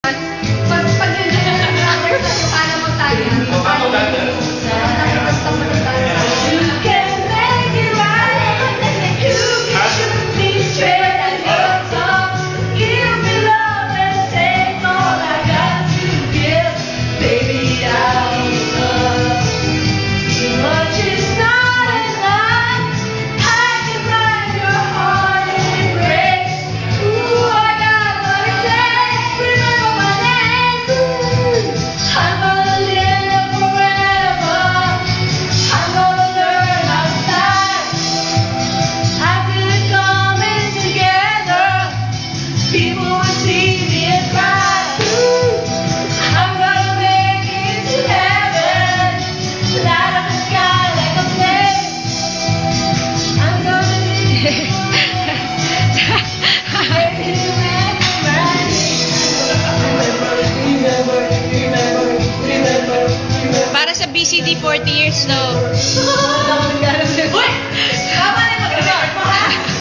Pag yun yung number sa'yo, paano magtayo? You can make it right. You can shoot me straight at your top. Give me love and take all I got to give. Baby, I'll love. Too much is not enough. I can break your heart and it breaks. Ooh, I got what it takes. Remember my name. I'm gonna live forever. I'm gonna learn how to fly. I feel it coming together. People will see me and cry. I'm gonna make it to heaven. Light up the sky like a flame. I'm gonna live baby, Para sa BCD 40 years daw. remember.